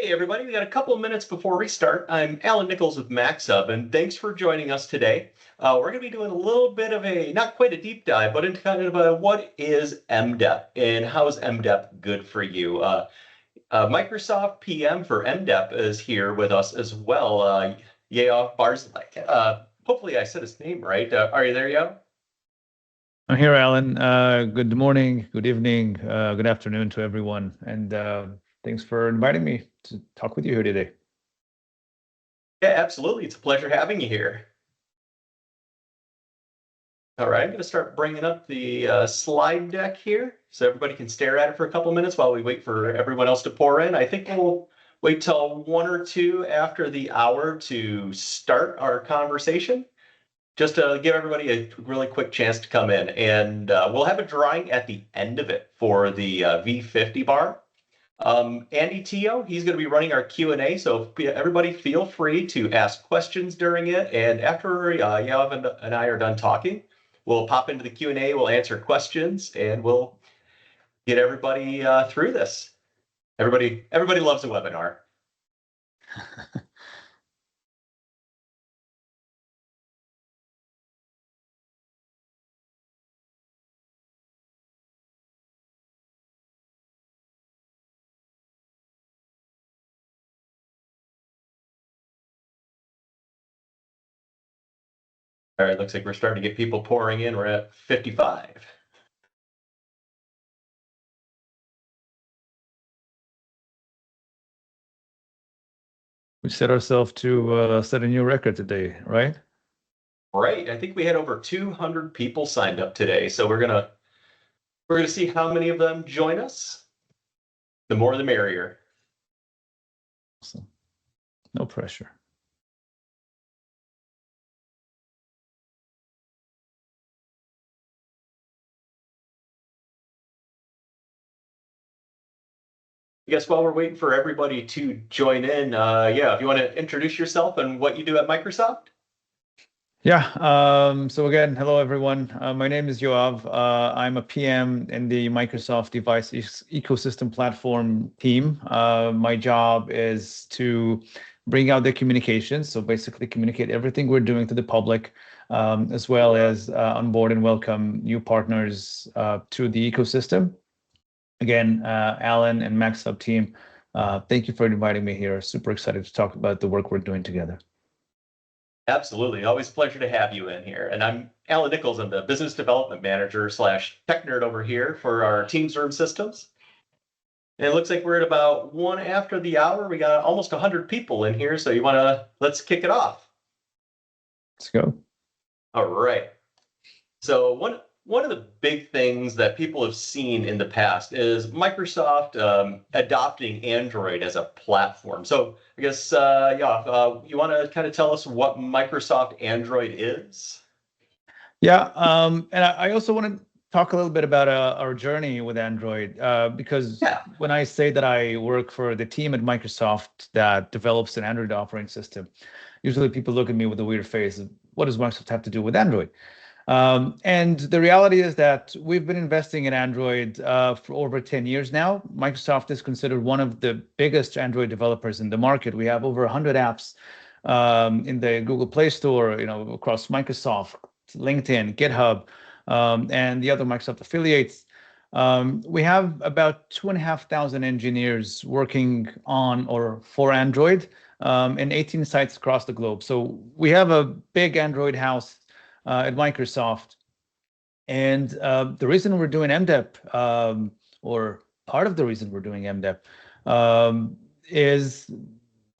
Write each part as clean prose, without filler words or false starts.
Hey everybody, we got a couple of minutes before we start. I'm Alan Nichols with MAXHUB, and thanks for joining us today. We're going to be doing a little bit of a, not quite a deep dive, but into kind of a what is MDEP and how is MDEP good for you? Microsoft PM for MDEP is here with us as well, Yoav Barzilay. Hopefully I said his name right. Are you there, Yoav? I'm here, Alan. Good morning, good evening, good afternoon to everyone, and thanks for inviting me to talk with you here today. Yeah, absolutely. It's a pleasure having you here. All right, I'm going to start bringing up the slide deck here so everybody can stare at it for a couple minutes while we wait for everyone else to pour in. I think we'll wait till 1 or 2 after the hour to start our conversation, just to give everybody a really quick chance to come in. And we'll have a drawing at the end of it for the V50 bar. Andy Tio, he's going to be running our Q&A, so everybody feel free to ask questions during it. And after Yoav and I are done talking, we'll pop into the Q&A, we'll answer questions, and we'll get everybody through this. Everybody loves a webinar. All right, looks like we're starting to get people pouring in. We're at 55. We set ourselves to set a new record today, right? Right. I think we had over 200 people signed up today, so we're gonna see how many of them join us. The more, the merrier. Awesome. No pressure. I guess while we're waiting for everybody to join in, yeah, if you want to introduce yourself and what you do at Microsoft. Yeah, so again, hello everyone. My name is Yoav. I'm a PM in the Microsoft Device Ecosystem Platform team. My job is to bring out the communications, so basically communicate everything we're doing to the public, as well as onboard and welcome new partners to the ecosystem. Again, Alan and MAXHUB team, thank you for inviting me here. Super excited to talk about the work we're doing together. Absolutely. Always a pleasure to have you in here. And I'm Alan Nichols. I'm the business development manager / tech nerd over here for our Teams Room systems. And it looks like we're at about 1 after the hour. We got almost 100 people in here. So let's kick it off. Let's go. All right. So one of the big things that people have seen in the past is Microsoft adopting Android as a platform. So I guess, yeah, you want to kind of tell us what Microsoft Android is? Yeah, and I also want to talk a little bit about our journey with Android, because when I say that I work for the team at Microsoft that develops an Android operating system, usually people look at me with a weird face. What does Microsoft have to do with Android? And the reality is that we've been investing in Android for over 10 years now. Microsoft is considered one of the biggest Android developers in the market. We have over 100 apps in the Google Play Store, across Microsoft, LinkedIn, GitHub, and the other Microsoft affiliates. We have about 2,500 engineers working on or for Android in 18 sites across the globe. So we have a big Android house at Microsoft. And the reason we're doing MDEP, or part of the reason we're doing MDEP, is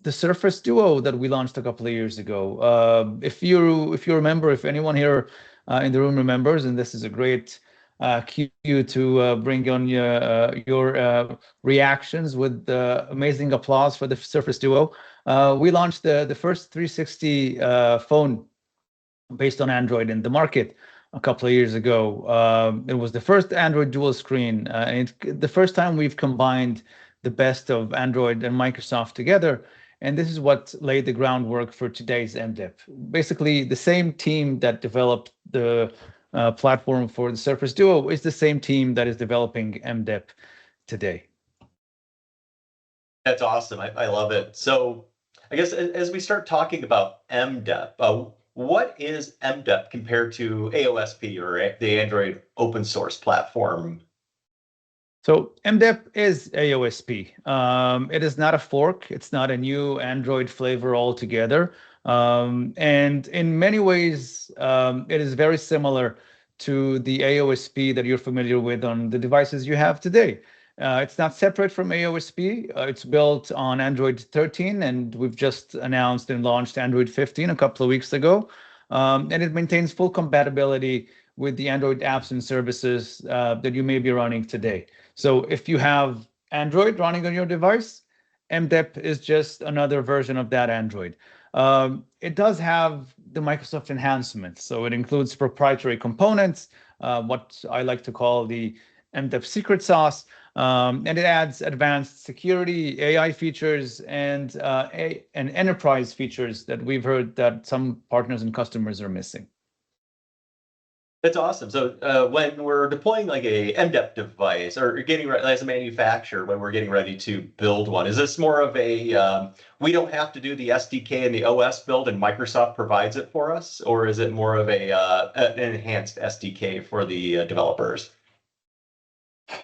the Surface Duo that we launched a couple of years ago. If you remember, if anyone here in the room remembers, and this is a great cue to bring on your reactions with amazing applause for the Surface Duo. We launched the first 360 phone based on Android in the market a couple of years ago. It was the first Android dual screen, and the first time we've combined the best of Android and Microsoft together. And this is what laid the groundwork for today's MDEP. Basically, the same team that developed the platform for the Surface Duo is the same team that is developing MDEP today. That's awesome. I love it. So I guess as we start talking about MDEP, what is MDEP compared to AOSP or the Android open source platform? So MDEP is AOSP. It is not a fork. It's not a new Android flavor altogether. And in many ways, it is very similar to the AOSP that you're familiar with on the devices you have today. It's not separate from AOSP. It's built on Android 13, and we've just announced and launched Android 15 a couple of weeks ago. And it maintains full compatibility with the Android apps and services that you may be running today. So if you have Android running on your device, MDEP is just another version of that Android. It does have the Microsoft enhancements. So it includes proprietary components, what I like to call the MDEP secret sauce, and it adds advanced security, AI features, and enterprise features that we've heard that some partners and customers are missing. That's awesome. So when we're deploying like a MDEP device or getting ready as a manufacturer, when we're getting ready to build one, is this more of a we don't have to do the SDK and the OS build and Microsoft provides it for us, or is it more of an enhanced SDK for the developers?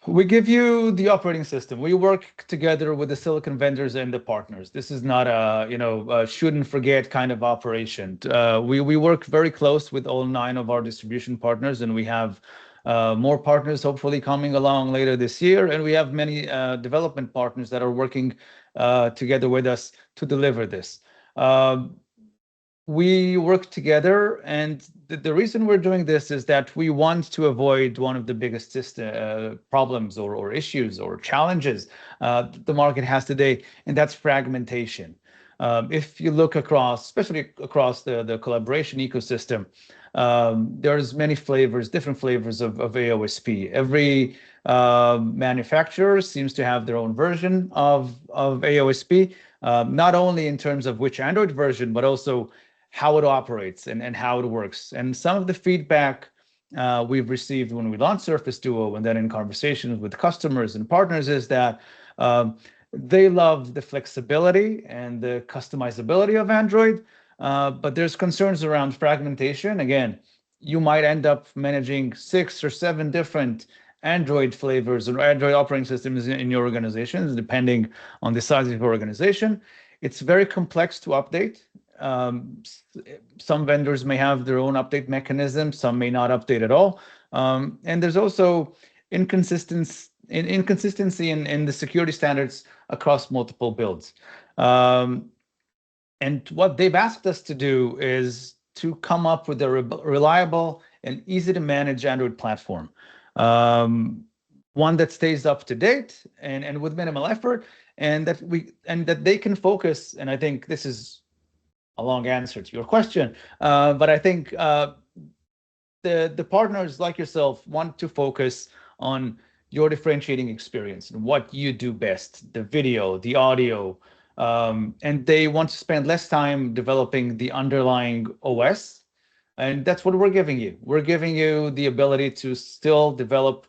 We give you the operating system. We work together with the silicon vendors and the partners. This is not a shoot and forget kind of operation. We work very close with all 9 of our distribution partners, and we have more partners hopefully coming along later this year. And we have many development partners that are working together with us to deliver this. We work together, and the reason we're doing this is that we want to avoid one of the biggest problems or issues or challenges the market has today, and that's fragmentation. If you look across, especially across the collaboration ecosystem, there's many flavors, different flavors of AOSP. Every manufacturer seems to have their own version of AOSP, not only in terms of which Android version, but also how it operates and how it works. And some of the feedback we've received when we launched Surface Duo and then in conversations with customers and partners is that they love the flexibility and the customizability of Android, but there's concerns around fragmentation. Again, you might end up managing 6 or 7 different Android flavors or Android operating systems in your organizations, depending on the size of your organization. It's very complex to update. Some vendors may have their own update mechanism, some may not update at all. And there's also inconsistency in the security standards across multiple builds. And what they've asked us to do is to come up with a reliable and easy to manage Android platform. One that stays up to date and with minimal effort, and that they can focus. And I think this is a long answer to your question, but I think the partners like yourself want to focus on your differentiating experience and what you do best, the video, the audio, and they want to spend less time developing the underlying OS. And that's what we're giving you. We're giving you the ability to still develop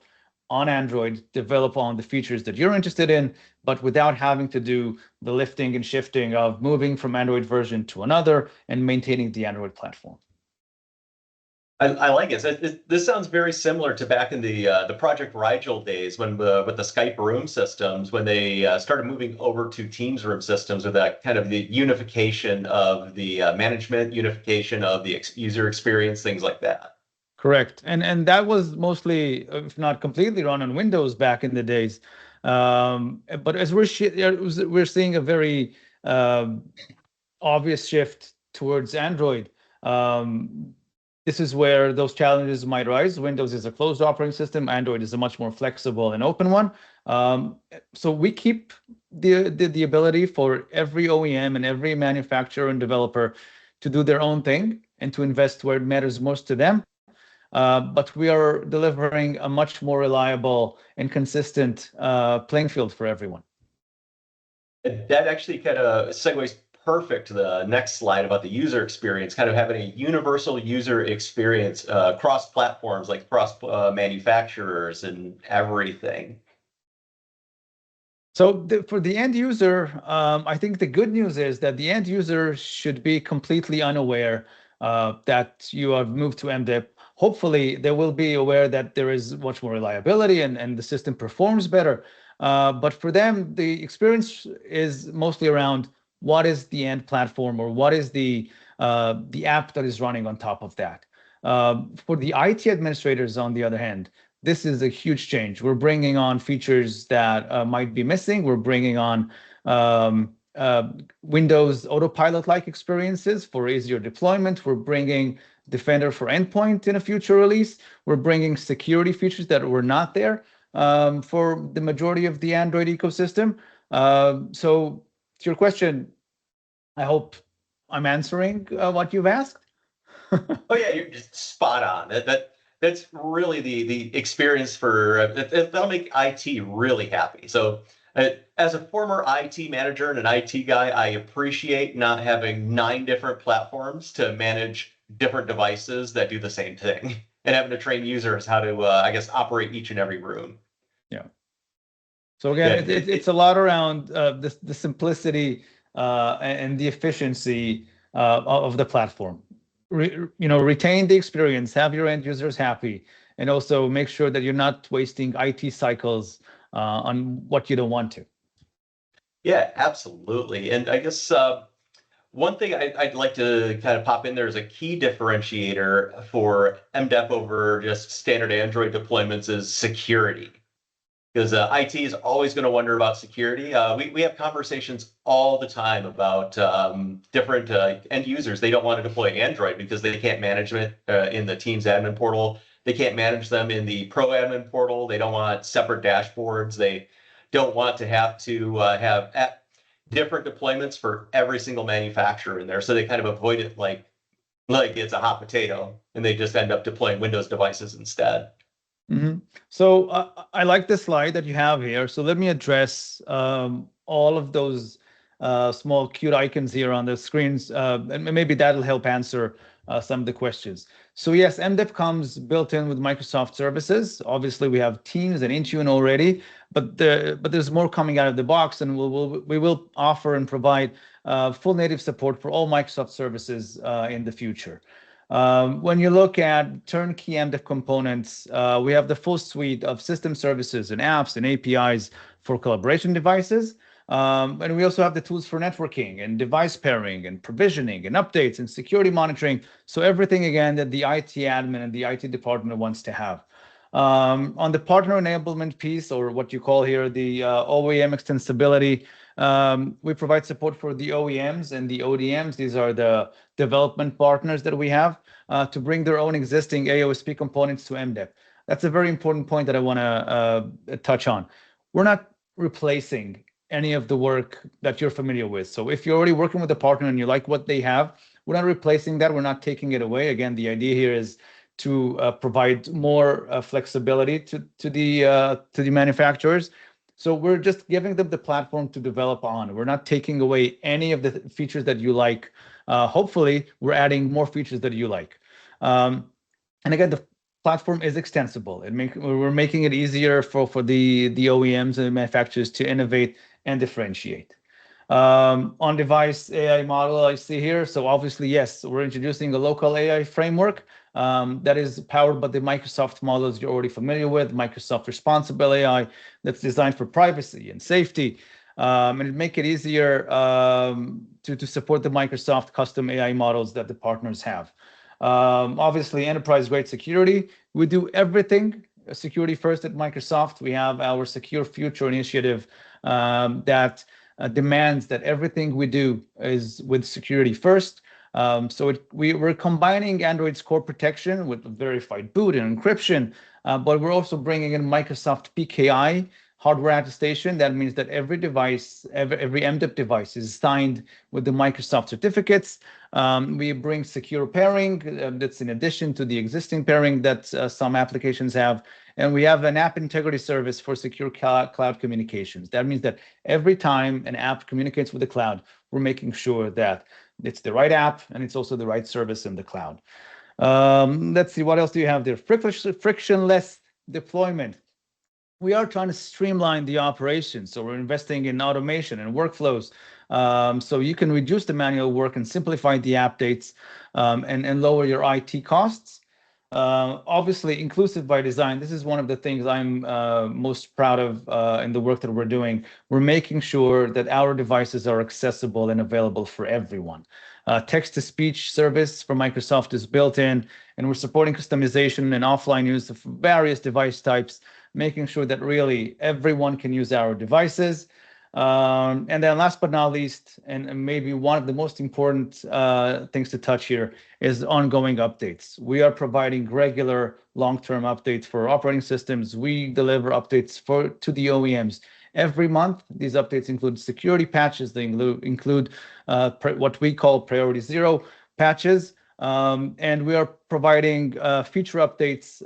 on Android, develop on the features that you're interested in, but without having to do the lifting and shifting of moving from Android version to another and maintaining the Android platform. I like it. This sounds very similar to back in the Project Rigel days when with the Skype room systems, when they started moving over to Teams room systems with that kind of the unification of the management, unification of the user experience, things like that. Correct. And that was mostly, if not completely, run on Windows back in the days. But as we're seeing a very obvious shift towards Android, this is where those challenges might rise. Windows is a closed operating system. Android is a much more flexible and open one. So we keep the ability for every OEM and every manufacturer and developer to do their own thing and to invest where it matters most to them. But we are delivering a much more reliable and consistent playing field for everyone. That actually kind of segues perfect to the next slide about the user experience, kind of having a universal user experience across platforms, like across manufacturers and everything. For the end user, I think the good news is that the end user should be completely unaware that you have moved to MDEP. Hopefully, they will be aware that there is much more reliability and the system performs better. But for them, the experience is mostly around what is the end platform or what is the app that is running on top of that. For the IT administrators, on the other hand, this is a huge change. We're bringing on features that might be missing. We're bringing on Windows autopilot-like experiences for easier deployment. We're bringing Defender for Endpoint in a future release. We're bringing security features that were not there for the majority of the Android ecosystem. So to your question, I hope I'm answering what you've asked. Oh yeah, you're just spot on. That's really the experience for that'll make IT really happy. So as a former IT manager and an IT guy, I appreciate not having 9 different platforms to manage different devices that do the same thing and having to train users how to, I guess, operate each and every room. Yeah. So again, it's a lot around the simplicity and the efficiency of the platform. Retain the experience, have your end users happy, and also make sure that you're not wasting IT cycles on what you don't want to. Yeah, absolutely. And I guess one thing I'd like to kind of pop in there is a key differentiator for MDEP over just standard Android deployments is security. Because IT is always going to wonder about security. We have conversations all the time about different end users. They don't want to deploy Android because they can't manage it in the Teams admin portal. They can't manage them in the Pro admin portal. They don't want separate dashboards. They don't want to have different deployments for every single manufacturer in there. So they kind of avoid it like it's a hot potato, and they just end up deploying Windows devices instead. Mm-hmm. So I like the slide that you have here. So let me address all of those small cute icons here on the screens, and maybe that'll help answer some of the questions. So yes, MDEP comes built in with Microsoft services. Obviously, we have Teams and Intune already, but there's more coming out of the box, and we will offer and provide full native support for all Microsoft services in the future. When you look at turnkey MDEP components, we have the full suite of system services and apps and APIs for collaboration devices. And we also have the tools for networking and device pairing and provisioning and updates and security monitoring. So everything, again, that the IT admin and the IT department wants to have. On the partner enablement piece, or what you call here the OEM extensibility, we provide support for the OEMs and the ODMs. These are the development partners that we have to bring their own existing AOSP components to MDEP. That's a very important point that I want to touch on. We're not replacing any of the work that you're familiar with. So if you're already working with a partner and you like what they have, we're not replacing that. We're not taking it away. Again, the idea here is to provide more flexibility to the manufacturers. So we're just giving them the platform to develop on. We're not taking away any of the features that you like. Hopefully, we're adding more features that you like. And again, the platform is extensible. We're making it easier for the OEMs and the manufacturers to innovate and differentiate. On-device AI model I see here. So obviously, yes, we're introducing a local AI framework that is powered by the Microsoft models you're already familiar with, Microsoft Responsible AI, that's designed for privacy and safety, and make it easier to support the Microsoft custom AI models that the partners have. Obviously, enterprise-grade security. We do everything security first at Microsoft. We have our Secure Future initiative that demands that everything we do is with security first. So we're combining Android's core protection with verified boot and encryption, but we're also bringing in Microsoft PKI hardware attestation. That means that every device, every MDEP device is signed with the Microsoft certificates. We bring secure pairing that's in addition to the existing pairing that some applications have. And we have an app integrity service for secure cloud communications. That means that every time an app communicates with the cloud, we're making sure that it's the right app and it's also the right service in the cloud. Let's see, what else do you have there? Frictionless deployment. we are trying to streamline the operation. So we're investing in automation and workflows. So you can reduce the manual work and simplify the updates, and lower your IT costs. Obviously, inclusive by design. This is one of the things I'm most proud of in the work that we're doing. We're making sure that our devices are accessible and available for everyone. Text-to-speech service from Microsoft is built in, and we're supporting customization and offline use of various device types, making sure that really everyone can use our devices. And then last but not least, and maybe one of the most important things to touch here is ongoing updates. We are providing regular long-term updates for operating systems. We deliver updates to the OEMs every month. These updates include security patches. They include what we call priority zero patches. And we are providing feature updates.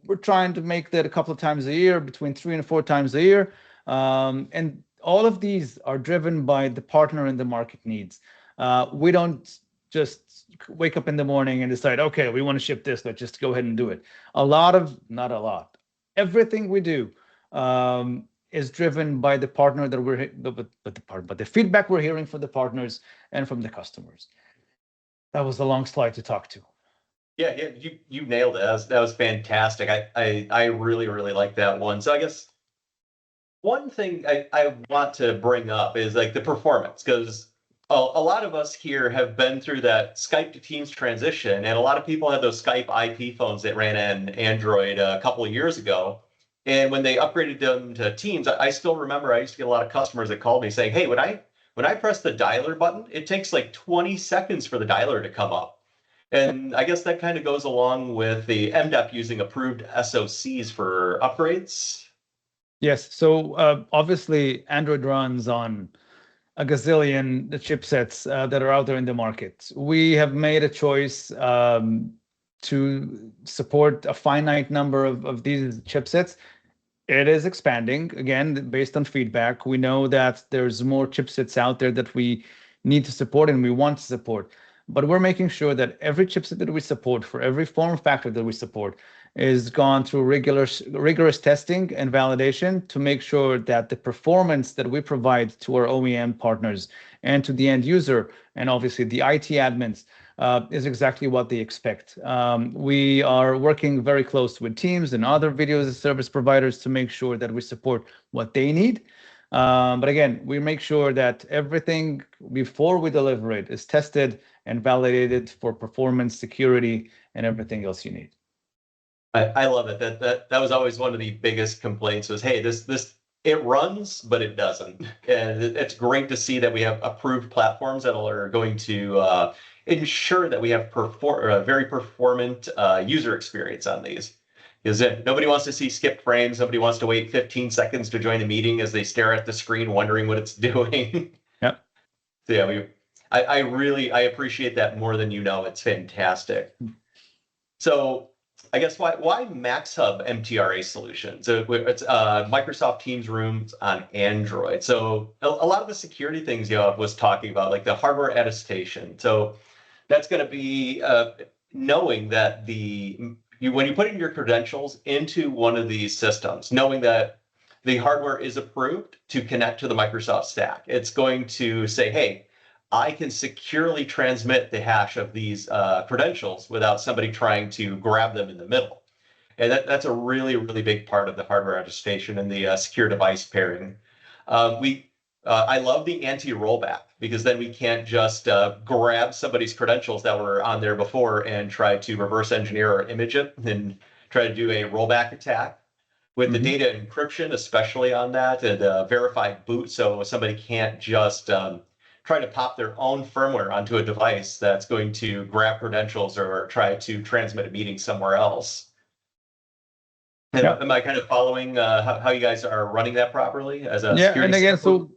We're trying to make that a couple of times a year, between 3 and 4 times a year. And all of these are driven by the partner and the market needs. We don't just wake up in the morning and decide, okay, we want to ship this, let's just go ahead and do it. Not a lot. Everything we do is driven by the partner that but the feedback we're hearing from the partners and from the customers. That was a long slide to talk to. Yeah, you nailed it. That was fantastic. I really like that one. So I guess one thing I want to bring up is like the performance, because a lot of us here have been through that Skype to Teams transition, and a lot of people had those Skype IP phones that ran on Android a couple of years ago. And when they upgraded them to Teams, I still remember I used to get a lot of customers that called me saying, hey, when I press the dialer button, it takes like 20 seconds for the dialer to come up. And I guess that kind of goes along with the MDEP using approved SoCs for upgrades. Yes, so obviously Android runs on a gazillion chipsets that are out there in the market. We have made a choice to support a finite number of these chipsets. It is expanding, again, based on feedback. We know that there's more chipsets out there that we need to support and we want to support. But we're making sure that every chipset that we support, for every form factor that we support, is gone through rigorous testing and validation to make sure that the performance that we provide to our OEM partners and to the end user, and obviously the IT admins, is exactly what they expect. We are working very close with Teams and other video as a service providers to make sure that we support what they need. But again, we make sure that everything before we deliver it is tested and validated for performance, security, and everything else you need. I love it. That was always one of the biggest complaints was, hey, this it runs, but it doesn't. And it's great to see that we have approved platforms that are going to ensure that we have a very performant user experience on these. Because nobody wants to see skipped frames. Nobody wants to wait 15 seconds to join the meeting as they stare at the screen wondering what it's doing. Yep. So yeah, I appreciate that more than you know. It's fantastic. So I guess why MAXHUB MTRA solution? So it's Microsoft Teams rooms on Android. So a lot of the security things Yoav was talking about, like the hardware attestation. So that's going to be knowing that when you put in your credentials into one of these systems, knowing that the hardware is approved to connect to the Microsoft stack, it's going to say, hey, I can securely transmit the hash of these credentials without somebody trying to grab them in the middle. And that's a really big part of the hardware attestation and the secure device pairing. I love the anti-rollback, because then we can't just grab somebody's credentials that were on there before and try to reverse engineer or image it and try to do a rollback attack. With the data encryption, especially on that, and verified boot, so somebody can't just try to pop their own firmware onto a device that's going to grab credentials or try to transmit a meeting somewhere else. Am I kind of following how you guys are running that properly as a security? And again, so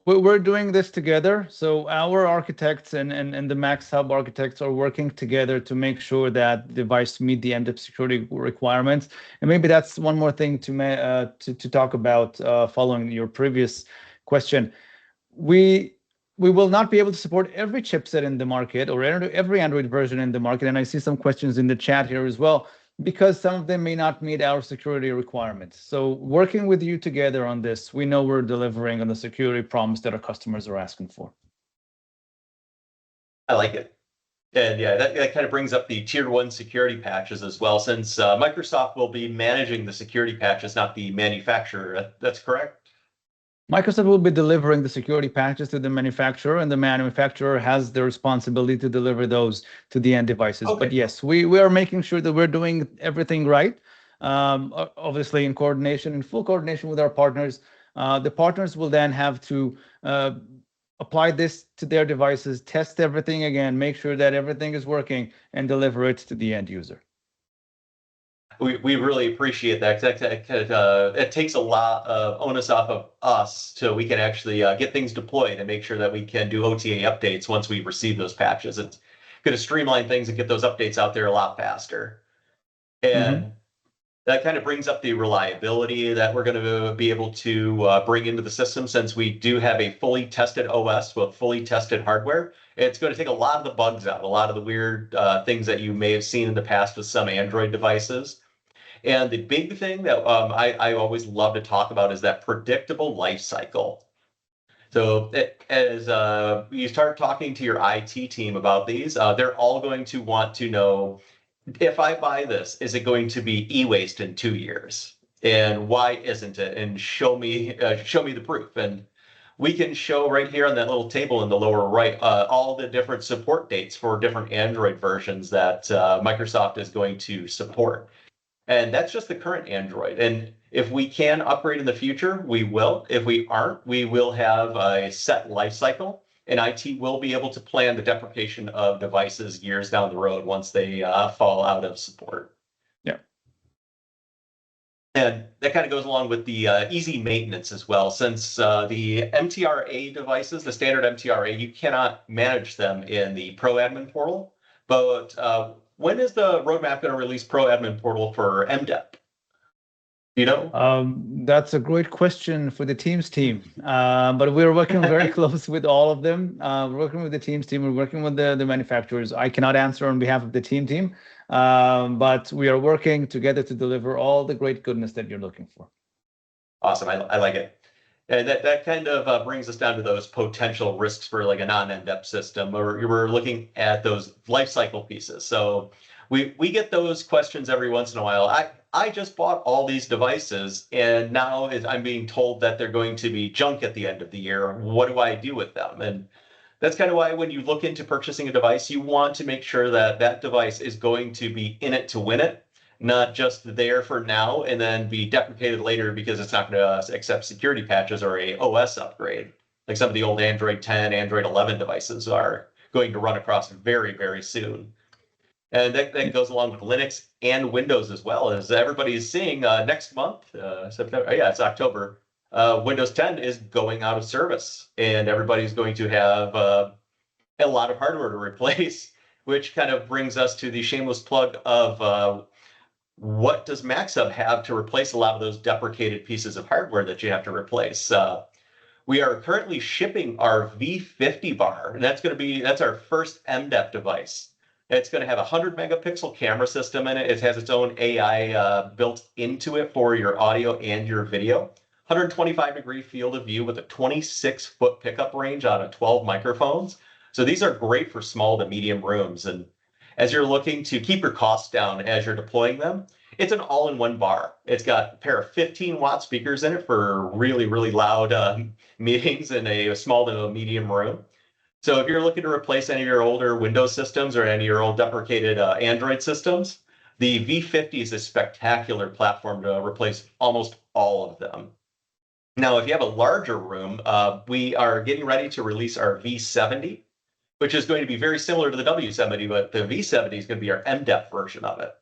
we're doing this together. So our architects and the MAXHUB architects are working together to make sure that the device meet the MDEP security requirements. And maybe that's one more thing to talk about following your previous question. We will not be able to support every chipset in the market or every Android version in the market. And I see some questions in the chat here as well. because some of them may not meet our security requirements. So working with you together on this, we know we're delivering on the security promise that our customers are asking for. I like it. And yeah, that kind of brings up the tier 1 security patches as well, since Microsoft will be managing the security patches, not the manufacturer. That's correct? Microsoft will be delivering the security patches to the manufacturer, and the manufacturer has the responsibility to deliver those to the end devices. Okay. But yes, we are making sure that we're doing everything right, obviously in coordination, in full coordination with our partners. The partners will then have to apply this to their devices, test everything again, make sure that everything is working, and deliver it to the end user. We really appreciate that. It takes a lot of onus off of us so we can actually get things deployed and make sure that we can do OTA updates once we receive those patches. It's going to streamline things and get those updates out there a lot faster. And that kind of brings up the reliability that we're going to be able to bring into the system, since we do have a fully tested OS with fully tested hardware. It's going to take a lot of the bugs out, a lot of the weird things that you may have seen in the past with some Android devices. And the big thing that I always love to talk about is that predictable life cycle. So as you start talking to your IT team about these, they're all going to want to know, if I buy this, is it going to be e-waste in 2 years? And why isn't it? And show me the proof. And we can show right here on that little table in the lower right all the different support dates for different Android versions that Microsoft is going to support. And that's just the current Android. And if we can upgrade in the future, we will. If we aren't, we will have a set life cycle, and IT will be able to plan the deprecation of devices years down the road once they fall out of support. Yeah. And that kind of goes along with the easy maintenance as well, since the MTRA devices, the standard MTRA, you cannot manage them in the Pro Admin portal. But when is the roadmap going to release Pro Admin portal for MDEP? You know? That's a great question for the Teams team. But we're working very close with all of them. We're working with the Teams team. We're working with the manufacturers. I cannot answer on behalf of the team, but we are working together to deliver all the great goodness that you're looking for. Awesome. I like it. And that kind of brings us down to those potential risks for like a non-MDEP system, or we're looking at those life cycle pieces. So we get those questions every once in a while. I just bought all these devices, and now I'm being told that they're going to be junk at the end of the year. What do I do with them? And that's kind of why when you look into purchasing a device, you want to make sure that that device is going to be in it to win it, not just there for now and then be deprecated later because it's not going to accept security patches or a OS upgrade, like some of the old Android 10, Android 11 devices are going to run across very, very soon. And that goes along with Linux and Windows as well, as everybody is seeing next month, September. Yeah, it's October. Windows 10 is going out of service, and everybody's going to have a lot of hardware to replace, which kind of brings us to the shameless plug of what does MAXHUB have to replace a lot of those deprecated pieces of hardware that you have to replace. We are currently shipping our V50 bar, and that's our first MDEP device. It's going to have a 100 megapixel camera system in it. It has its own AI built into it for your audio and your video. 125-degree field of view with a 26-foot pickup range on 12 microphones. So these are great for small to medium rooms. And as you're looking to keep your costs down as you're deploying them, it's an all-in-one bar. It's got a pair of 15-watt speakers in it for really, really loud meetings in a small to medium room. So if you're looking to replace any of your older Windows systems or any of your old deprecated Android systems, the V50 is a spectacular platform to replace almost all of them. Now, if you have a larger room, we are getting ready to release our V70, which is going to be very similar to the W70, but the V70 is going to be our MDEP version of it.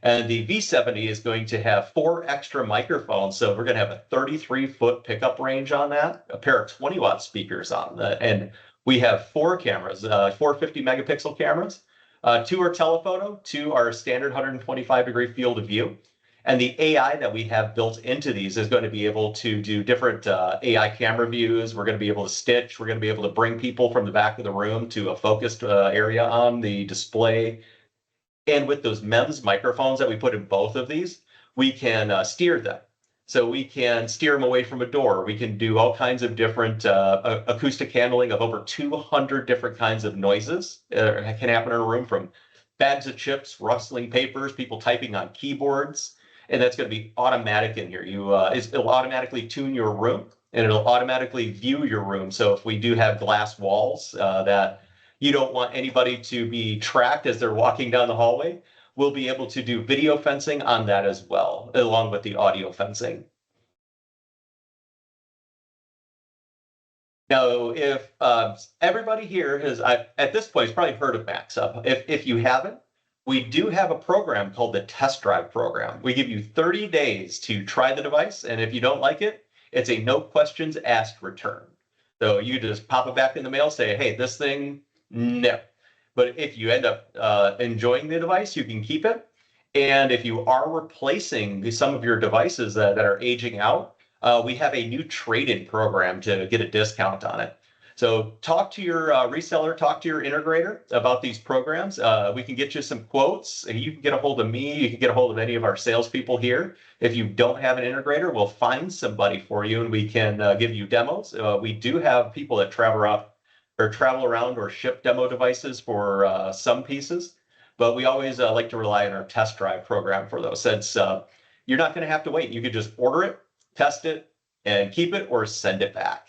And the V70 is going to have 4 extra microphones. So we're going to have a 33-foot pickup range on that, a pair of 20-watt speakers on that, and we have 4 cameras, 4 50-megapixel cameras. 2 are telephoto, 2 are standard 125-degree field of view. And the AI that we have built into these is going to be able to do different AI camera views. We're going to be able to stitch. We're going to be able to bring people from the back of the room to a focused area on the display. And with those MEMS microphones that we put in both of these, we can steer them. So we can steer them away from a door. We can do all kinds of different acoustic handling of over 200 different kinds of noises. Can happen in a room, from bags of chips, rustling papers, people typing on keyboards. And that's going to be automatic in here. It'll automatically tune your room, and it'll automatically view your room. So if we do have glass walls that you don't want anybody to be tracked as they're walking down the hallway, we'll be able to do video fencing on that as well, along with the audio fencing. Now, if everybody here has, at this point, has probably heard of MAXHUB. If you haven't, we do have a program called the Test Drive Program. We give you 30 days to try the device, and if you don't like it, it's a no questions asked return. So you just pop it back in the mail, say, hey, this thing, no. But if you end up enjoying the device, you can keep it. And if you are replacing some of your devices that are aging out, we have a new trade-in program to get a discount on it. So talk to your reseller, talk to your integrator about these programs. We can get you some quotes, and you can get a hold of me. You can get a hold of any of our salespeople here. If you don't have an integrator, we'll find somebody for you, and we can give you demos. We do have people that travel around or ship demo devices for some pieces, but we always like to rely on our test drive program for those. Since you're not going to have to wait. You could just order it, test it, and keep it, or send it back.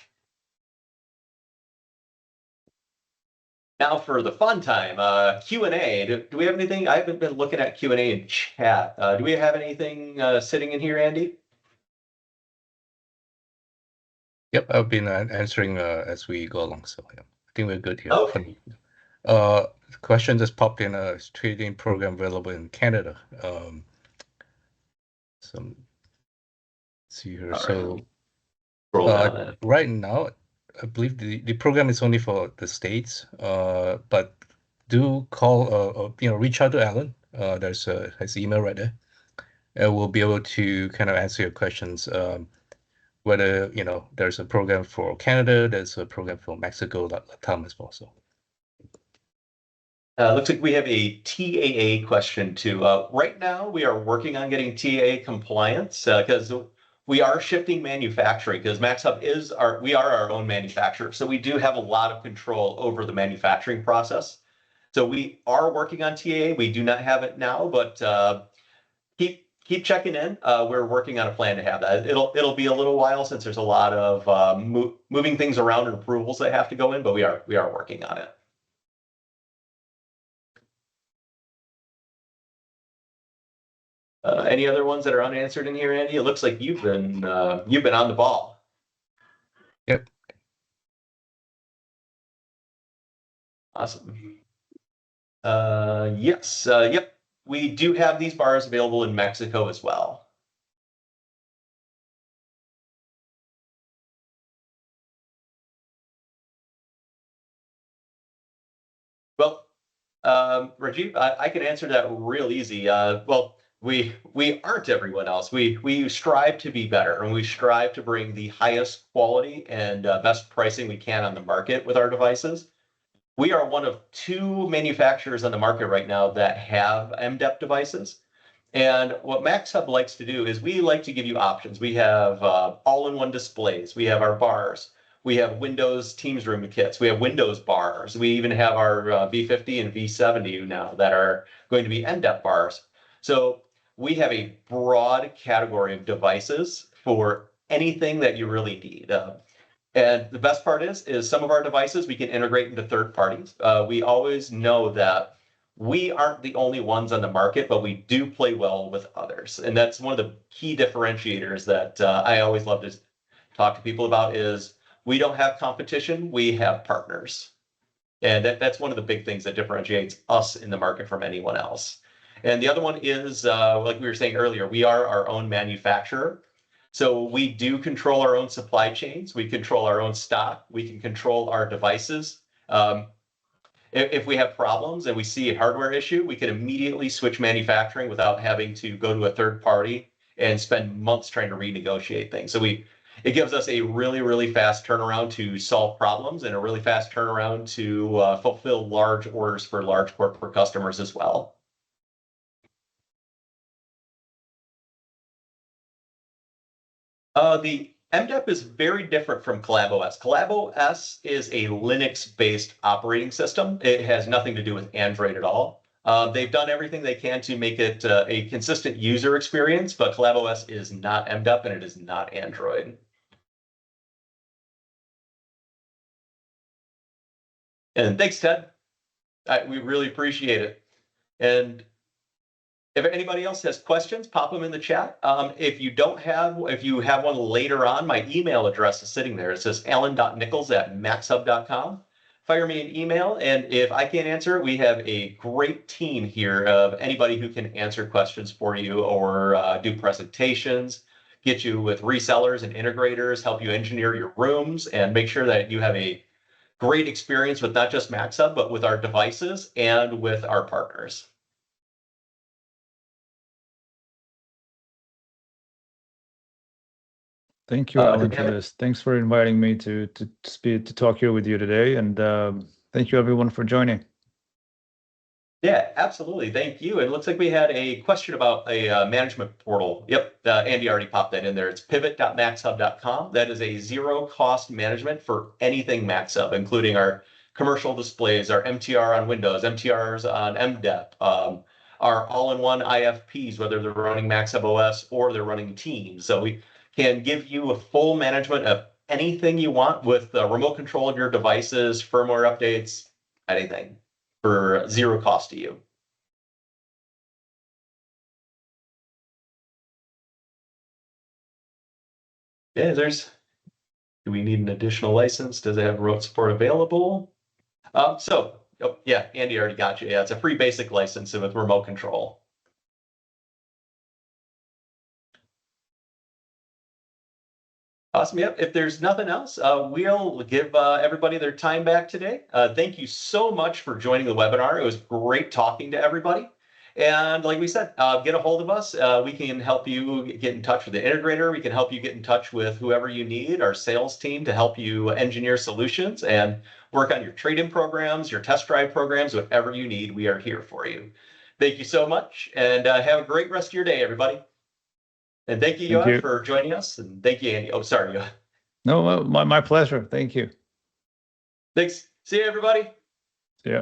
Now for the fun time, Q&A. Do we have anything? I haven't been looking at Q&A in chat. Do we have anything sitting in here, Andy? Yep, I've been answering as we go along, so yeah, I think we're good here. Okay. The question just popped in, trading program available in Canada. Some see here. So right now, I believe the program is only for the States, but do call, reach out to Alan. There's his email right there. And we'll be able to kind of answer your questions. Whether, there's a program for Canada, there's a program for Mexico, Latam as well. So. Looks like we have a TAA question too. Right now, we are working on getting TAA compliance because we are shifting manufacturing, because MAXHUB we are our own manufacturer. So we do have a lot of control over the manufacturing process. So we are working on TAA. We do not have it now, but keep checking in. We're working on a plan to have that. It'll be a little while, since there's a lot of moving things around and approvals that have to go in, but we are working on it. Any other ones that are unanswered in here, Andy? It looks like you've been on the ball. Yep. Awesome. Yes. Yep. We do have these bars available in Mexico as well. Well, Rajiv, I can answer that real easy. Well, we aren't everyone else. We strive to be better, and we strive to bring the highest quality and best pricing we can on the market with our devices. We are one of 2 manufacturers on the market right now that have MDEP devices. And what MAXHUB likes to do is we like to give you options. We have all-in-one displays. We have our bars. We have Windows Teams Room kits. We have Windows bars. We even have our V50 and V70 now that are going to be MDEP bars. So we have a broad category of devices for anything that you really need. And the best part is some of our devices we can integrate into third parties. We always know that we aren't the only ones on the market, but we do play well with others. And that's one of the key differentiators that I always love to talk to people about is we don't have competition, we have partners. And that's one of the big things that differentiates us in the market from anyone else. And the other one is, like we were saying earlier, we are our own manufacturer. So we do control our own supply chains. We control our own stock. We can control our devices. If we have problems and we see a hardware issue, we can immediately switch manufacturing without having to go to a third party and spend months trying to renegotiate things. So it gives us a really, really fast turnaround to solve problems, and a really fast turnaround to fulfill large orders for large corporate customers as well. The MDEP is very different from CollabOS. CollabOS is a Linux-based operating system. It has nothing to do with Android at all. They've done everything they can to make it a consistent user experience, but CollabOS is not MDEP and it is not Android. And thanks, Ted. We really appreciate it. And if anybody else has questions, pop them in the chat. If you have one later on, my email address is sitting there. It says alan.nichols@maxhub.com. Fire me an email, and if I can't answer it, we have a great team here of anybody who can answer questions for you or do presentations, get you with resellers and integrators, help you engineer your rooms, and make sure that you have a great experience with not just MAXHub, but with our devices and with our partners. Thank you, Alan, for this. Thanks for inviting me to talk here with you today, and thank you everyone for joining. Yeah, absolutely. Thank you. It looks like we had a question about a management portal. Yep, Andy already popped that in there. It's pivot.maxhub.com. That is a zero-cost management for anything MAXHub, including our commercial displays, our MTR on Windows, MTRs on MDEP, our all-in-one IFPs, whether they're running MAXHub OS or they're running Teams. So we can give you a full management of anything you want with the remote control of your devices, firmware updates, anything for zero cost to you. Yeah, do we need an additional license? Does it have remote support available? Oh, yeah, Andy already got you. Yeah, it's a free basic license with remote control. Awesome. Yep. If there's nothing else, we'll give everybody their time back today. Thank you so much for joining the webinar. It was great talking to everybody. And like we said, get a hold of us. We can help you get in touch with the integrator. We can help you get in touch with whoever you need, our sales team, to help you engineer solutions and work on your trade-in programs, your test drive programs, whatever you need. We are here for you. Thank you so much, and have a great rest of your day, everybody. And thank you, Yoav, for joining us. And thank you, Andy. Oh, sorry, Yoav. No, my pleasure. Thank you. Thanks. See you, everybody. Yeah.